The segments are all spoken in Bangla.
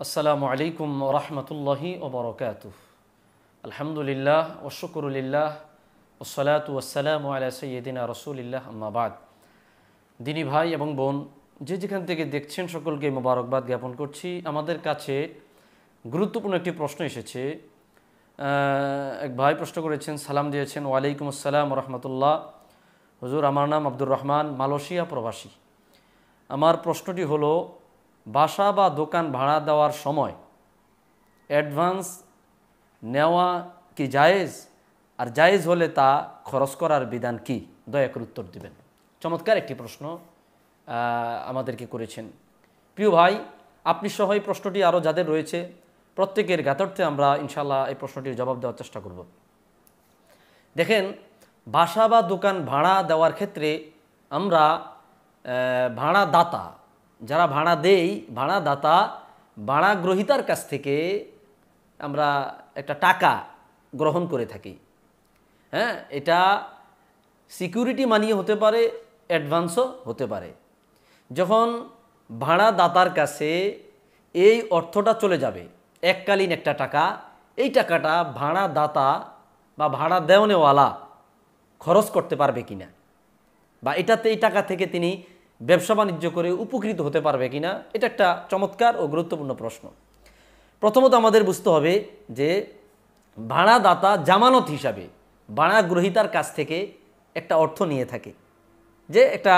আসসালামু আলাইকুম ওরহমতুল্লাহি ওবরকাতুহ। আলহামদুলিল্লাহ ওশুকুরুলিল্লাহ ওসসালাতু ওয়াসসালামু আলা সাইয়্যিদিনা রাসূলিল্লাহ আম্মা বাদ। দিনী ভাই এবং বোন, যে যেখান থেকে দেখছেন সকলকে মোবারকবাদ জ্ঞাপন করছি। আমাদের কাছে গুরুত্বপূর্ণ একটি প্রশ্ন এসেছে। এক ভাই প্রশ্ন করেছেন, সালাম দিয়েছেন, ওয়ালাইকুম আসসালাম রহমতুল্লাহ। হুজুর, আমার নাম আব্দুর রহমান, মালয়েশিয়া প্রবাসী। আমার প্রশ্নটি হলো, বাসা বা দোকান ভাড়া দেওয়ার সময় অ্যাডভান্স নেওয়া কি জায়েজ, আর জায়েজ হলে তা খরচ করার বিধান কি? দয়া করে উত্তর দিবেন। চমৎকার একটি প্রশ্ন আমাদেরকে করেছেন। প্রিয় ভাই, আপনি সহ এই প্রশ্নটি আরও যাদের রয়েছে প্রত্যেকের জ্ঞাতার্থে আমরা ইনশাআল্লাহ এই প্রশ্নটির জবাব দেওয়ার চেষ্টা করব। দেখেন, বাসা বা দোকান ভাড়া দেওয়ার ক্ষেত্রে আমরা ভাড়াদাতা, যারা ভাড়া দেই, ভাড়াদাতা ভাড়া গ্রহীতার কাছ থেকে আমরা একটা টাকা গ্রহণ করে থাকি। হ্যাঁ, এটা সিকিউরিটি মানিয়ে হতে পারে, অ্যাডভান্সও হতে পারে। যখন ভাড়াদাতার কাছে এই অর্থটা চলে যাবে, এককালীন একটা টাকা, এই টাকাটা ভাড়াদাতা বা ভাড়া দেওয়ানেওয়ালা খরচ করতে পারবে কিনা, বা এটাতে এই টাকা থেকে তিনি ব্যবসা বাণিজ্য করে উপকৃত হতে পারবে কিনা, এটা একটা চমৎকার ও গুরুত্বপূর্ণ প্রশ্ন। প্রথমত আমাদের বুঝতে হবে যে ভাড়াদাতা জামানত হিসাবে ভাড়া গ্রহীতার কাছ থেকে একটা অর্থ নিয়ে থাকে, যে একটা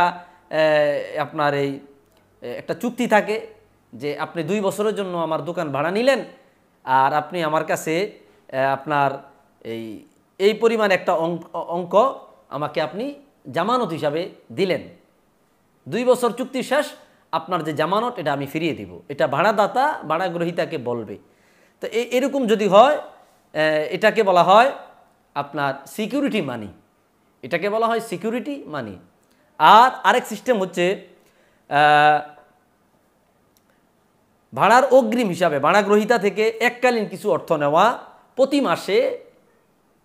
আপনার এই একটা চুক্তি থাকে যে আপনি 2 বছরের জন্য আমার দোকান ভাড়া নিলেন, আর আপনি আমার কাছে আপনার এই পরিমাণ একটা অঙ্ক আমাকে আপনি জামানত হিসাবে দিলেন। 2 বছর চুক্তি শেষ, আপনার যে জামানত এটা আমি ফিরিয়ে দিব। এটা ভাড়াদাতা ভাড়া গ্রহীতাকে বলবে। তো এরকম যদি হয়, এটাকে বলা হয় আপনার সিকিউরিটি মানি, এটাকে বলা হয় সিকিউরিটি মানি। আর আরেক সিস্টেম হচ্ছে ভাড়ার অগ্রিম হিসাবে ভাড়া গ্রহীতা থেকে এককালীন কিছু অর্থ নেওয়া, প্রতি মাসে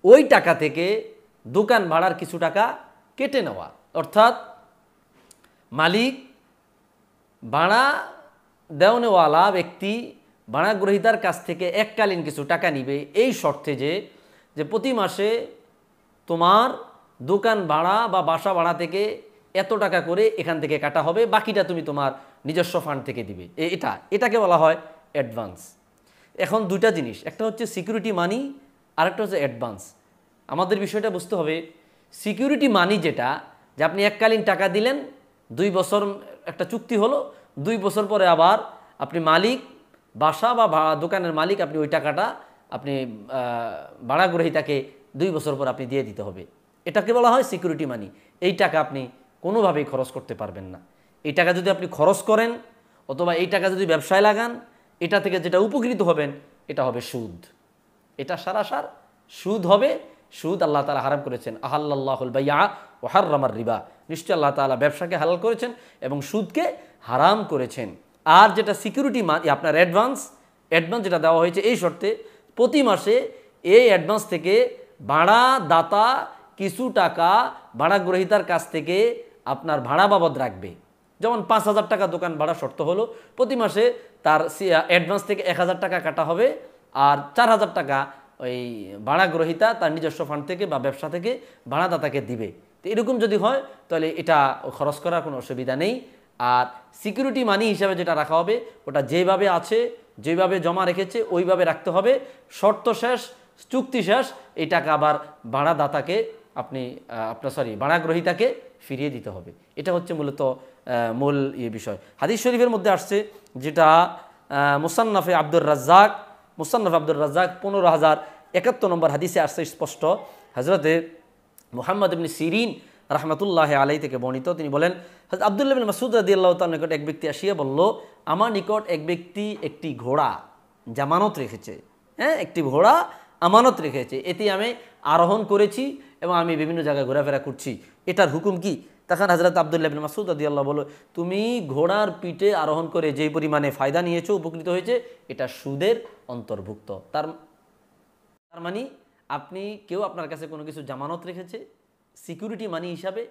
ওই টাকা থেকে দোকান ভাড়ার কিছু টাকা কেটে নেওয়া। অর্থাৎ মালিক ভাড়া দেওয়ানেওয়ালা ব্যক্তি ভাড়া গ্রহীতার কাছ থেকে এককালীন কিছু টাকা নিবে, এই শর্তে যে প্রতি মাসে তোমার দোকান ভাড়া বা বাসা ভাড়া থেকে এত টাকা করে এখান থেকে কাটা হবে, বাকিটা তুমি তোমার নিজস্ব ফান্ড থেকে দিবে। এটাকে বলা হয় অ্যাডভান্স। এখন দুইটা জিনিস, একটা হচ্ছে সিকিউরিটি মানি, আরেকটা হচ্ছে অ্যাডভান্স। আমাদের বিষয়টা বুঝতে হবে, সিকিউরিটি মানি যেটা, যে আপনি এককালীন টাকা দিলেন, 2 বছর একটা চুক্তি হলো, 2 বছর পরে আবার আপনি মালিক, বাসা বা দোকানের মালিক, আপনি ওই টাকাটা আপনি ভাড়া গ্রহীতাকে 2 বছর পর আপনি দিয়ে দিতে হবে। এটাকে বলা হয় সিকিউরিটি মানি। এই টাকা আপনি কোনোভাবেই খরচ করতে পারবেন না। এই টাকা যদি আপনি খরচ করেন অথবা এই টাকা যদি ব্যবসায় লাগান, এটা থেকে যেটা উপকৃত হবেন এটা হবে সুদ। এটা সারাসার সুদ হবে। সুদ আল্লাহ তাআলা হারাম করেছেন। আহাল্লাল্লাহুল বাইআ ওয়া হাররামার রিবা। নিশ্চয় আল্লাহ তাআলা ব্যবসাকে হালাল করেছেন এবং সুদকে হারাম করেছেন। আর যেটা সিকিউরিটি মানি, আপনার অ্যাডভান্স যেটা দেওয়া হয়েছে এই শর্তে, প্রতি মাসে এই অ্যাডভান্স থেকে ভাড়াদাতা কিছু টাকা ভাড়া গ্রহীতার কাছ থেকে আপনার ভাড়া বাবদ রাখবে। যেমন 5,000 টাকা দোকান ভাড়া শর্ত হলো, প্রতি মাসে তার অ্যাডভান্স থেকে 1,000 টাকা কাটা হবে, আর 4,000 টাকা ওই ভাড়া গ্রহীতা তার নিজস্ব ফান্ড থেকে বা ব্যবসা থেকে ভাড়াদাতাকে দিবে। তো এরকম যদি হয় তাহলে এটা খরচ করার কোনো অসুবিধা নেই। আর সিকিউরিটি মানি হিসাবে যেটা রাখা হবে, ওটা যেভাবে আছে, যেভাবে জমা রেখেছে ওইভাবে রাখতে হবে। শর্ত শেষ, চুক্তি শেষ, এই টাকা আবার ভাড়াদাতাকে ভাড়া গ্রহীতাকে ফিরিয়ে দিতে হবে। এটা হচ্ছে মূলত মূল বিষয়। হাদিস শরীফের মধ্যে আসছে, যেটা মুসান্নাফে আব্দুর রাজ্জাক 15,071 নম্বর হাদিসে আসছে স্পষ্ট। হযরতে মুহাম্মদ ইবনে সিরিন রাহমাতুল্লাহি আলাইহি থেকে বর্ণিত, তিনি বলেন, হযরত আব্দুল্লাহ ইবনে মাসউদ রাদিয়াল্লাহু তাআলার নিকট এক ব্যক্তি আসিয়া বলল, আমার নিকট এক ব্যক্তি একটি ঘোড়া জামানত রেখেছে। হ্যাঁ, একটি ঘোড়া আমানত রেখেছে, এতে আমি আরোহণ করেছি এবং আমি বিভিন্ন জায়গায় ঘোরাফেরা করছি, এটার হুকুম কি? তখন হযরত আব্দুল্লাহ ইবনে মাসউদ রাদিয়াল্লাহু বলল, তুমি ঘোড়ার পিঠে আরোহণ করে যে পরিমাণে ফায়দা নিয়েছো, উপকৃত হয়েছে, এটা সুদের অন্তর্ভুক্ত। তার মানে কেউ আপনার কাছে কোনো কিছু জামানত রেখেছে সিকিউরিটি মানি হিসাবে,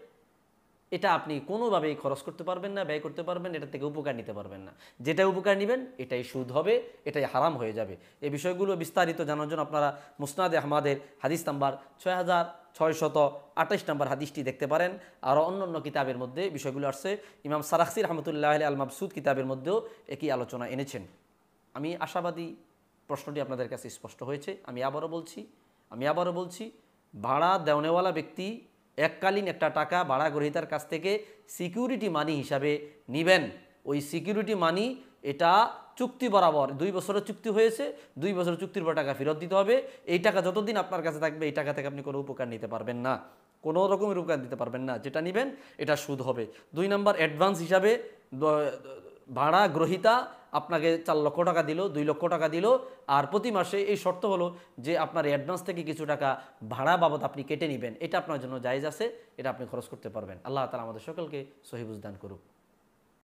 এটা আপনি কোনোভাবেই খরচ করতে পারবেন না, ব্যয় করতে পারবেন, এটা থেকে উপকার নিতে পারবেন না। যেটা উপকার নেবেন এটাই সুদ হবে, এটাই হারাম হয়ে যাবে। এই বিষয়গুলো বিস্তারিত জানার জন্য আপনারা মুসনাদে আহমাদের হাদিস নাম্বার 6628 নম্বর হাদিসটি দেখতে পারেন। আরও অন্য কিতাবের মধ্যে বিষয়গুলো আসছে। ইমাম সারাখসি রহমতুল্লাহ আল মাবসুদ কিতাবের মধ্যেও একই আলোচনা এনেছেন। আমি আশাবাদী প্রশ্নটি আপনাদের কাছে স্পষ্ট হয়েছে। আমি আবারও বলছি, ভাড়া দেওয়ানেওয়ালা ব্যক্তি এককালীন একটা টাকা ভাড়া গ্রহীতার কাছ থেকে সিকিউরিটি মানি হিসাবে নেবেন। ওই সিকিউরিটি মানি এটা চুক্তি বরাবর 2 বছরের চুক্তি হয়েছে, 2 বছরের চুক্তির পর টাকা ফেরত দিতে হবে। এই টাকা যতদিন আপনার কাছে থাকবে এই টাকা থেকে আপনি কোনো উপকার নিতে পারবেন না, কোনো রকমের উপকার দিতে পারবেন না। যেটা নেবেন এটা সুদ হবে। 2 নম্বর, অ্যাডভান্স হিসাবে ভাড়া গ্রহীতা আপনাকে 4 লক্ষ টাকা দিল, 2 লক্ষ টাকা দিল, আর প্রতি মাসে এই শর্ত হলো যে আপনার অ্যাডভান্স থেকে কিছু টাকা ভাড়া বাবদ আপনি কেটে নেবেন। এটা আপনার জন্য জায়েজ আছে, এটা আপনি খরচ করতে পারবেন। আল্লাহ তাআলা আমাদের সকলকে সহিহ বুঝ দান করুক।